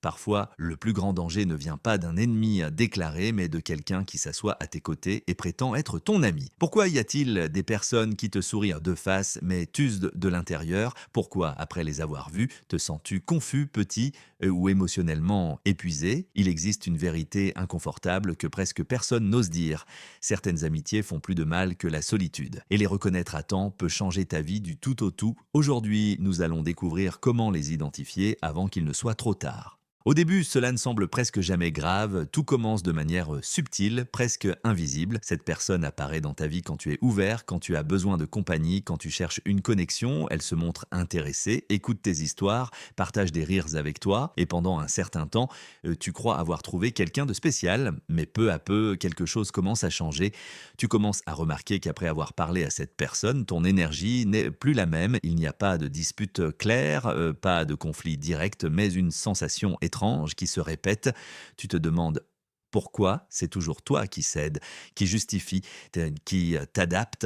Parfois, le plus grand danger ne vient pas d'un ennemi déclaré, mais de quelqu'un qui s'assoit à tes côtés et prétend être ton ami. Pourquoi y a-t-il des personnes qui te sourient de face mais t'usent de l'intérieur? Pourquoi, après les avoir vues, te sens-tu confus, petit ou émotionnellement épuisé? Il existe une vérité inconfortable que presque personne n'ose dire. Certaines amitiés font plus de mal que la solitude. Et les reconnaître à temps peut changer ta vie du tout au tout. Aujourd'hui, nous allons découvrir comment les identifier avant qu'il ne soit trop tard. Au début, cela ne semble presque jamais grave, tout commence de manière subtile, presque invisible. Cette personne apparaît dans ta vie quand tu es ouvert, quand tu as besoin de compagnie, quand tu cherches une connexion, elle se montre intéressée, écoute tes histoires, partage des rires avec toi, et pendant un certain temps, tu crois avoir trouvé quelqu'un de spécial, mais peu à peu, quelque chose commence à changer. Tu commences à remarquer qu'après avoir parlé à cette personne, ton énergie n'est plus la même, il n'y a pas de dispute claire, pas de conflit direct, mais une sensation étrange qui se répète. Tu te demandes pourquoi c'est toujours toi qui cèdes, qui justifie, qui t'adapte,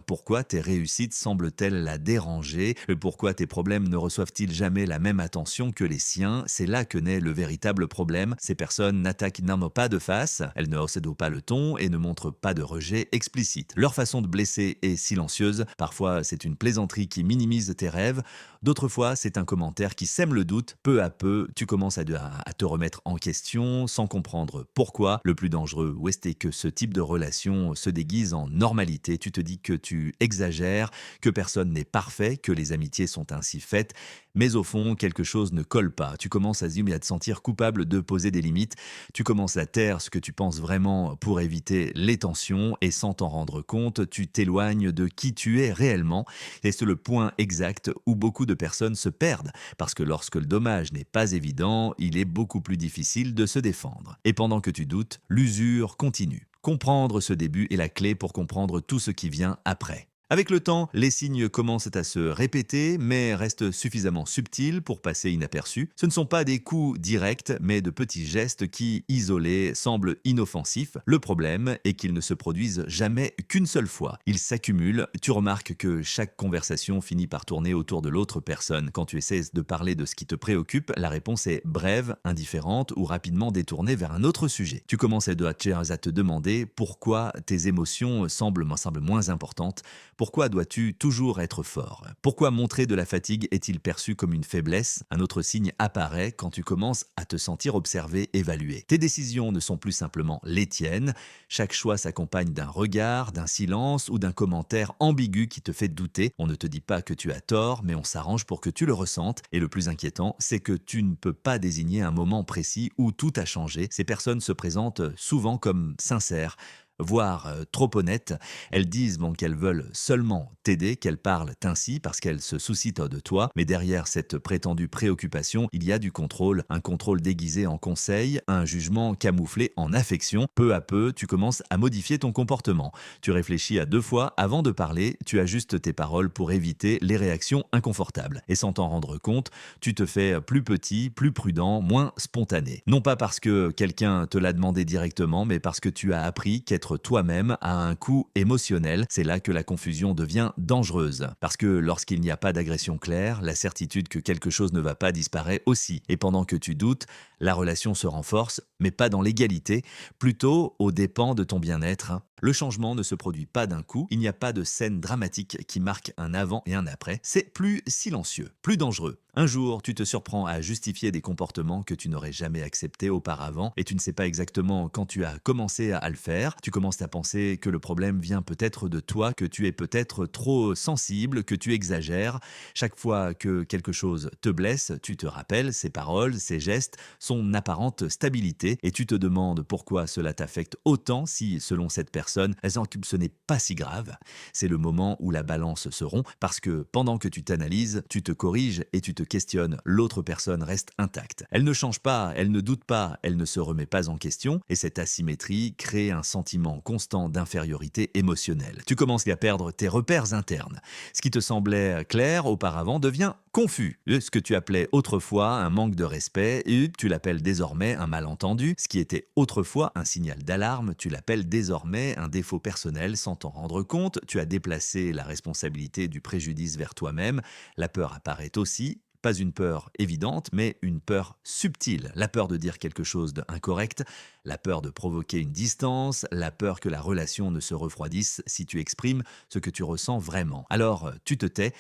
pourquoi tes réussites semblent-elles la déranger, pourquoi tes problèmes ne reçoivent-ils jamais la même attention que les siens. C'est là que naît le véritable problème. Ces personnes n'attaquent n'en pas de face, elles ne haussent pas le ton et ne montrent pas de rejet explicite. Leur façon de blesser est silencieuse, parfois c'est une plaisanterie qui minimise tes rêves, d'autres fois c'est un commentaire qui sème le doute. Peu à peu, tu commences à te remettre en question sans comprendre pourquoi. Le plus dangereux, c'est que ce type de relation se déguise en normalité. Tu te dis que tu exagères, que personne n'est parfait, que les amitiés sont ainsi faites, mais au fond, quelque chose ne colle pas. Tu commences à te sentir coupable de poser des limites. Tu commences à taire ce que tu penses vraiment pour éviter les tensions et sans t'en rendre compte, tu t'éloignes de qui tu es réellement. Et c'est le point exact où beaucoup de personnes se perdent, parce que lorsque le dommage n'est pas évident, il est beaucoup plus difficile de se défendre. Et pendant que tu doutes, l'usure continue. Comprendre ce début est la clé pour comprendre tout ce qui vient après. Avec le temps, les signes commencent à se répéter, mais restent suffisamment subtils pour passer inaperçus. Ce ne sont pas des coups directs, mais de petits gestes qui, isolés, semblent inoffensifs. Le problème est qu'ils ne se produisent jamais qu'une seule fois. Ils s'accumulent. Tu remarques que chaque conversation finit par tourner autour de l'autre personne. Quand tu essaies de parler de ce qui te préoccupe, la réponse est brève, indifférente ou rapidement détournée vers un autre sujet. Tu commences à te demander pourquoi tes émotions semblent moins importantes. Pourquoi dois-tu toujours être fort? Pourquoi montrer de la fatigue est-il perçu comme une faiblesse? Un autre signe apparaît quand tu commences à te sentir observé, évalué. Tes décisions ne sont plus simplement les tiennes. Chaque choix s'accompagne d'un regard, d'un silence ou d'un commentaire ambigu qui te fait douter. On ne te dit pas que tu as tort, mais on s'arrange pour que tu le ressentes. Et le plus inquiétant, c'est que tu ne peux pas désigner un moment précis où tout a changé. Ces personnes se présentent souvent comme sincères, voire trop honnêtes. Elles disent qu'elles veulent seulement t'aider, qu'elles parlent ainsi parce qu'elles se soucient de toi, mais derrière cette prétendue préoccupation, il y a du contrôle, un contrôle déguisé en conseil, un jugement camouflé en affection. Peu à peu, tu commences à modifier ton comportement. Tu réfléchis à deux fois avant de parler, tu ajustes tes paroles pour éviter les réactions inconfortables. Et sans t'en rendre compte, tu te fais plus petit, plus prudent, moins spontané. Non pas parce que quelqu'un te l'a demandé directement, mais parce que tu as appris qu'être toi-même a un coût émotionnel. C'est là que la confusion devient dangereuse. Parce que lorsqu'il n'y a pas d'agression claire, la certitude que quelque chose ne va pas disparaît aussi. Et pendant que tu doutes, la relation se renforce, mais pas dans l'égalité, plutôt aux dépens de ton bien-être. Le changement ne se produit pas d'un coup, il n'y a pas de scène dramatique qui marque un avant et un après. C'est plus silencieux, plus dangereux. Un jour, tu te surprends à justifier des comportements que tu n'aurais jamais acceptés auparavant et tu ne sais pas exactement quand tu as commencé à le faire. Tu commences à penser que le problème vient peut-être de toi, que tu es peut-être trop sensible, que tu exagères. Chaque fois que quelque chose te blesse, tu te rappelles ces paroles, ces gestes, son apparente stabilité et tu te demandes pourquoi cela t'affecte autant si, selon cette personne, ce n'est pas si grave. C'est le moment où la balance se rompt parce que pendant que tu t'analyses, tu te corriges et tu te questionnes. L'autre personne reste intacte. Elle ne change pas, elle ne doute pas, elle ne se remet pas en question et cette asymétrie crée un sentiment constant d'infériorité émotionnelle. Tu commences à perdre tes repères internes. Ce qui te semblait clair auparavant devient confus. Ce que tu appelais autrefois un manque de respect, et tu l'appelles désormais un malentendu. Ce qui était autrefois un signal d'alarme, tu l'appelles désormais un défaut personnel sans t'en rendre compte. Tu as déplacé la responsabilité du préjudice vers toi-même. La peur apparaît aussi. pas une peur évidente, mais une peur subtile. La peur de dire quelque chose d'incorrect, la peur de provoquer une distance, la peur que la relation ne se refroidisse si tu exprimes ce que tu ressens vraiment. Alors, tu te tais,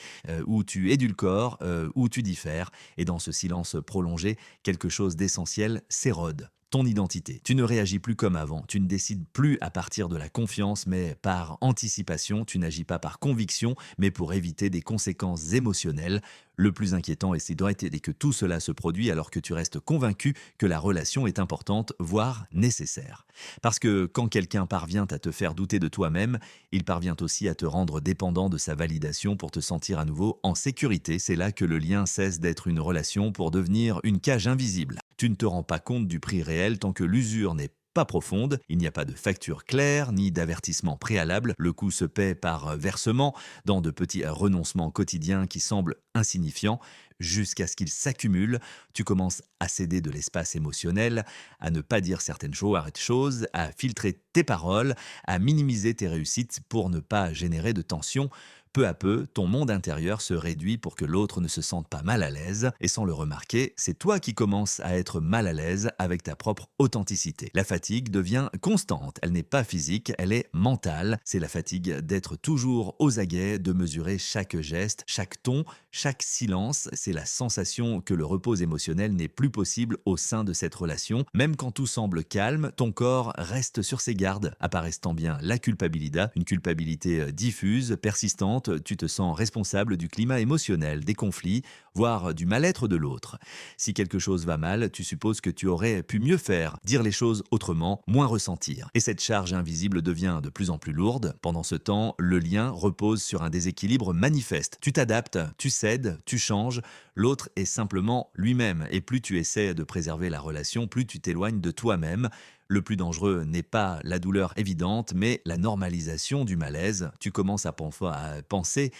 ou tu édulcores, ou tu diffères, et dans ce silence prolongé, quelque chose d'essentiel s'érode. Ton identité. Tu ne réagis plus comme avant, tu ne décides plus à partir de la confiance, mais par anticipation, tu n'agis pas par conviction, mais pour éviter des conséquences émotionnelles. Le plus inquiétant, et c'est que tout cela se produit alors que tu restes convaincu que la relation est importante, voire nécessaire. Parce que quand quelqu'un parvient à te faire douter de toi-même, il parvient aussi à te rendre dépendant de sa validation pour te sentir à nouveau en sécurité. C'est là que le lien cesse d'être une relation pour devenir une cage invisible. Tu ne te rends pas compte du prix réel tant que l'usure n'est pas profonde, il n'y a pas de facture claire ni d'avertissement préalable, le coût se paie par versement dans de petits renoncements quotidiens qui semblent insignifiants jusqu'à ce qu'ils s'accumulent. Tu commences à céder de l'espace émotionnel, à ne pas dire certaines choses, à filtrer tes paroles, à minimiser tes réussites pour ne pas générer de tension. Peu à peu, ton monde intérieur se réduit pour que l'autre ne se sente pas mal à l'aise, et sans le remarquer, c'est toi qui commences à être mal à l'aise avec ta propre authenticité. La fatigue devient constante, elle n'est pas physique, elle est mentale. C'est la fatigue d'être toujours aux aguets, de mesurer chaque geste, chaque ton, chaque silence. C'est la sensation que le repos émotionnel n'est plus possible au sein de cette relation. Même quand tout semble calme, ton corps reste sur ses gardes, apparaissant bien la culpabilité, une culpabilité diffuse, persistante. Tu te sens responsable du climat émotionnel, des conflits, voire du mal-être de l'autre. Si quelque chose va mal, tu supposes que tu aurais pu mieux faire, dire les choses autrement, moins ressentir. Et cette charge invisible devient de plus en plus lourde. Pendant ce temps, le lien repose sur un déséquilibre manifeste. Tu t'adaptes, tu cèdes, tu changes, l'autre est simplement lui-même. Et plus tu essaies de préserver la relation, plus tu t'éloignes de toi-même. Le plus dangereux n'est pas la douleur évidente, mais la normalisation du malaise. Tu commences à penser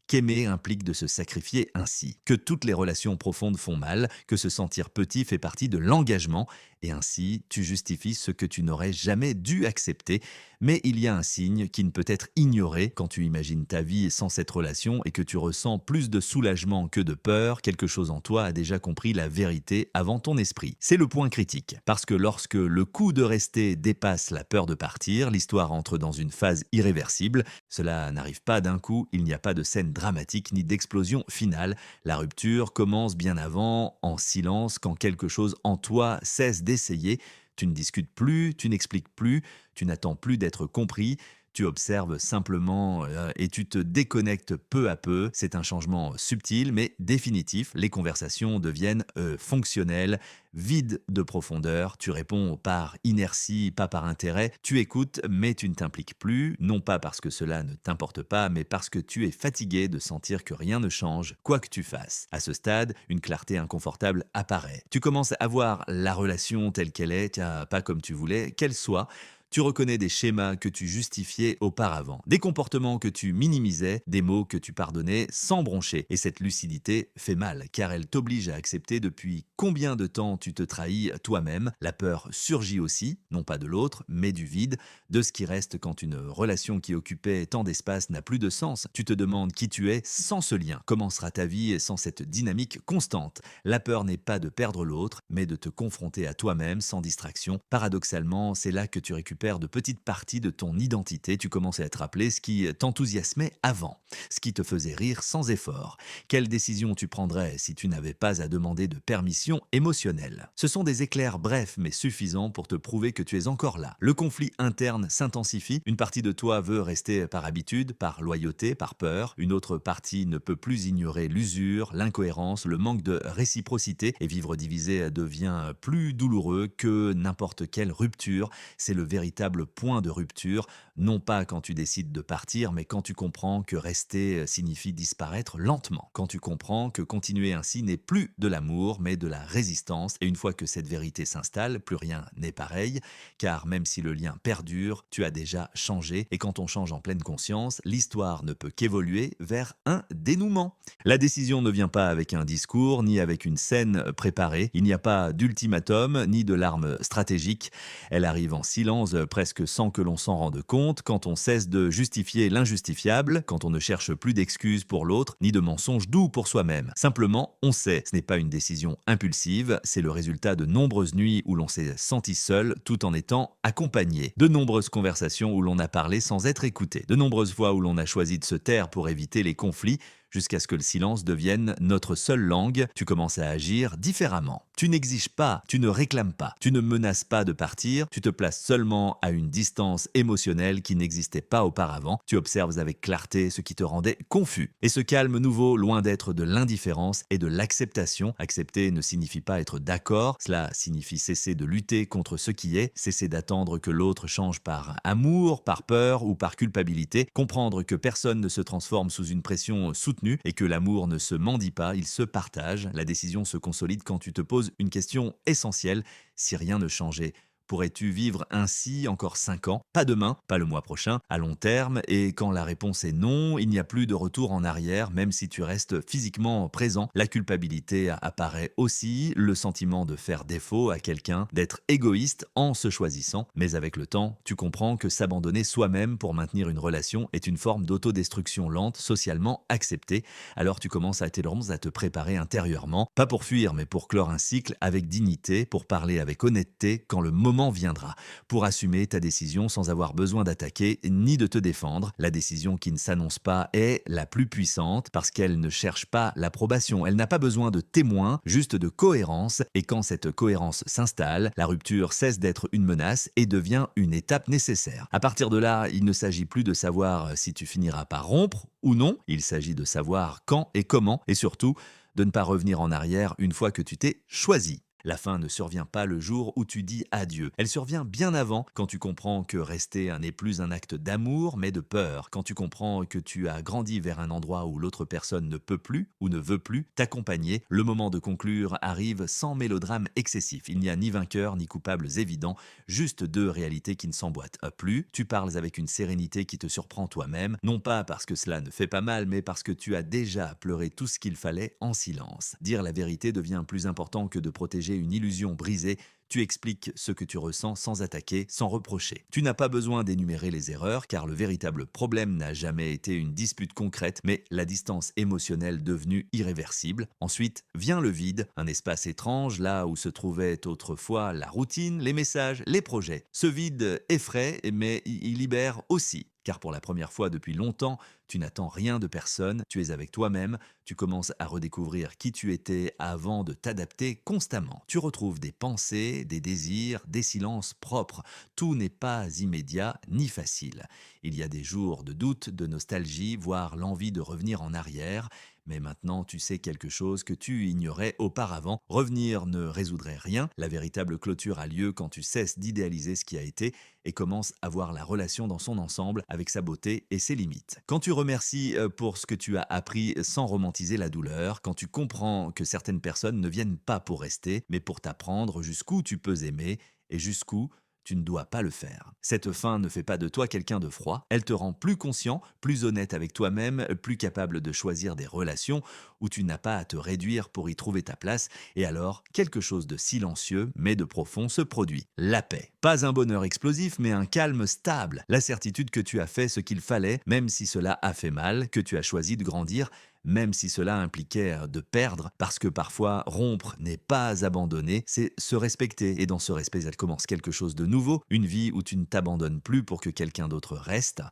qu'aimer implique de se sacrifier ainsi, que toutes les relations profondes font mal, que se sentir petit fait partie de l'engagement, et ainsi tu justifies ce que tu n'aurais jamais dû accepter. Mais il y a un signe qui ne peut être ignoré quand tu imagines ta vie sans cette relation et que tu ressens plus de soulagement que de peur. Quelque chose en toi a déjà compris la vérité avant ton esprit. C'est le point critique, parce que lorsque le coût de rester dépasse la peur de partir, l'histoire entre dans une phase irréversible. Cela n'arrive pas d'un coup, il n'y a pas de scène dramatique ni d'explosion finale. La rupture commence bien avant, en silence, quand quelque chose en toi cesse d'essayer. Tu ne discutes plus, tu n'expliques plus, tu n'attends plus d'être compris. Tu observes simplement et tu te déconnectes peu à peu. C'est un changement subtil mais définitif. Les conversations deviennent fonctionnelles, vides de profondeur. Tu réponds par inertie, pas par intérêt. Tu écoutes mais tu ne t'impliques plus, non pas parce que cela ne t'importe pas, mais parce que tu es fatigué de sentir que rien ne change, quoi que tu fasses. À ce stade, une clarté inconfortable apparaît. Tu commences à voir la relation telle qu'elle est, pas comme tu voulais qu'elle soit. Tu reconnais des schémas que tu justifiais auparavant, des comportements que tu minimisais, des mots que tu pardonnais sans broncher. Et cette lucidité fait mal, car elle t'oblige à accepter depuis combien de temps tu te trahis toi-même. La peur surgit aussi, non pas de l'autre, mais du vide, de ce qui reste quand une relation qui occupait tant d'espace n'a plus de sens. Tu te demandes qui tu es sans ce lien. Comment sera ta vie sans cette dynamique constante? La peur n'est pas de perdre l'autre, mais de te confronter à toi-même sans distraction. Paradoxalement, c'est là que tu récupères de petites parties de ton identité. Tu commences à te rappeler ce qui t'enthousiasmait avant, ce qui te faisait rire sans effort. Quelle décision tu prendrais si tu n'avais pas à demander de permission émotionnelle? Ce sont des éclairs brefs mais suffisants pour te prouver que tu es encore là. Le conflit interne s'intensifie. Une partie de toi veut rester par habitude, par loyauté, par peur. Une autre partie ne peut plus ignorer l'usure, l'incohérence, le manque de réciprocité. Et vivre divisé devient plus douloureux que n'importe quelle rupture. C'est le véritable point de rupture, non pas quand tu décides de partir, mais quand tu comprends que rester signifie disparaître lentement. Quand tu comprends que continuer ainsi n'est plus de l'amour, mais de la résistance. Et une fois que cette vérité s'installe, plus rien n'est pareil, car même si le lien perdure, tu as déjà changé. Et quand on change en pleine conscience, l'histoire ne peut qu'évoluer vers un dénouement. La décision ne vient pas avec un discours, ni avec une scène préparée. Il n'y a pas d'ultimatum, ni de larmes stratégiques. Elle arrive en silence s'installe presque sans que l'on s'en rende compte quand on cesse de justifier l'injustifiable, quand on ne cherche plus d'excuses pour l'autre, ni de mensonges doux pour soi-même. Simplement, on sait, ce n'est pas une décision impulsive, c'est le résultat de nombreuses nuits où l'on s'est senti seul tout en étant accompagné. De nombreuses conversations où l'on a parlé sans être écouté. De nombreuses fois où l'on a choisi de se taire pour éviter les conflits, jusqu'à ce que le silence devienne notre seule langue. Tu commences à agir différemment. Tu n'exiges pas, tu ne réclames pas, tu ne menaces pas de partir, tu te places seulement à une distance émotionnelle qui n'existait pas auparavant. Tu observes avec clarté ce qui te rendait confus. Et ce calme nouveau, loin d'être de l'indifférence et de l'acceptation. Accepter ne signifie pas être d'accord, cela signifie cesser de lutter contre ce qui est, cesser d'attendre que l'autre change par amour, par peur ou par culpabilité, comprendre que personne ne se transforme sous une pression soutenue et que l'amour ne se mendie pas, il se partage. La décision se consolide quand tu te poses une question essentielle: si rien ne changeait, pourrais-tu vivre ainsi encore 5 ans? Pas demain, pas le mois prochain, à long terme. Et quand la réponse est non, il n'y a plus de retour en arrière, même si tu restes physiquement présent. La culpabilité apparaît aussi, le sentiment de faire défaut à quelqu'un, d'être égoïste en se choisissant. Mais avec le temps, tu comprends que s'abandonner soi-même pour maintenir une relation est une forme d'autodestruction lente, socialement acceptée. Alors tu commences à te préparer intérieurement, pas pour fuir, mais pour clore un cycle avec dignité, pour parler avec honnêteté quand le moment viendra, pour assumer ta décision sans avoir besoin d'attaquer ni de te défendre. La décision qui ne s'annonce pas est la plus puissante parce qu'elle ne cherche pas l'approbation, elle n'a pas besoin de témoins, juste de cohérence. Et quand cette cohérence s'installe, la rupture cesse d'être une menace et devient une étape nécessaire. À partir de là, il ne s'agit plus de savoir si tu finiras par rompre ou non, il s'agit de savoir quand et comment, et surtout de ne pas revenir en arrière une fois que tu t'es choisi. La fin ne survient pas le jour où tu dis adieu. Elle survient bien avant, quand tu comprends que rester n'est plus un acte d'amour, mais de peur. Quand tu comprends que tu as grandi vers un endroit où l'autre personne ne peut plus ou ne veut plus t'accompagner. Le moment de conclure arrive sans mélodrame excessif. Il n'y a ni vainqueur ni coupables évidents, juste deux réalités qui ne s'emboîtent plus. Tu parles avec une sérénité qui te surprend toi-même, non pas parce que cela ne fait pas mal, mais parce que tu as déjà pleuré tout ce qu'il fallait en silence. Dire la vérité devient plus important que de protéger une illusion brisée. Tu expliques ce que tu ressens sans attaquer, sans reprocher. Tu n'as pas besoin d'énumérer les erreurs, car le véritable problème n'a jamais été une dispute concrète, mais la distance émotionnelle devenue irréversible. Ensuite vient le vide, un espace étrange, là où se trouvait autrefois la routine, les messages, les projets. Ce vide effraie, mais il libère aussi. Car pour la première fois depuis longtemps, tu n'attends rien de personne, tu es avec toi-même, tu commences à redécouvrir qui tu étais avant de t'adapter constamment. Tu retrouves des pensées, des désirs, des silences propres. Tout n'est pas immédiat ni facile. Il y a des jours de doute, de nostalgie, voire l'envie de revenir en arrière. Mais maintenant, tu sais quelque chose que tu ignorais auparavant. Revenir ne résoudrait rien. La véritable clôture a lieu quand tu cesses d'idéaliser ce qui a été et commences à voir la relation dans son ensemble, avec sa beauté et ses limites. Quand tu remercies pour ce que tu as appris sans romantiser la douleur, quand tu comprends que certaines personnes ne viennent pas pour rester, mais pour t'apprendre jusqu'où tu peux aimer et jusqu'où tu ne dois pas le faire. Cette fin ne fait pas de toi quelqu'un de froid, elle te rend plus conscient, plus honnête avec toi-même, plus capable de choisir des relations où tu n'as pas à te réduire pour y trouver ta place, et alors quelque chose de silencieux mais de profond se produit. La paix. Pas un bonheur explosif, mais un calme stable. La certitude que tu as fait ce qu'il fallait, même si cela a fait mal, que tu as choisi de grandir, même si cela impliquait de perdre, parce que parfois rompre n'est pas abandonner, c'est se respecter. Et dans ce respect, elle commence quelque chose de nouveau, une vie où tu ne t'abandonnes plus pour que quelqu'un d'autre reste.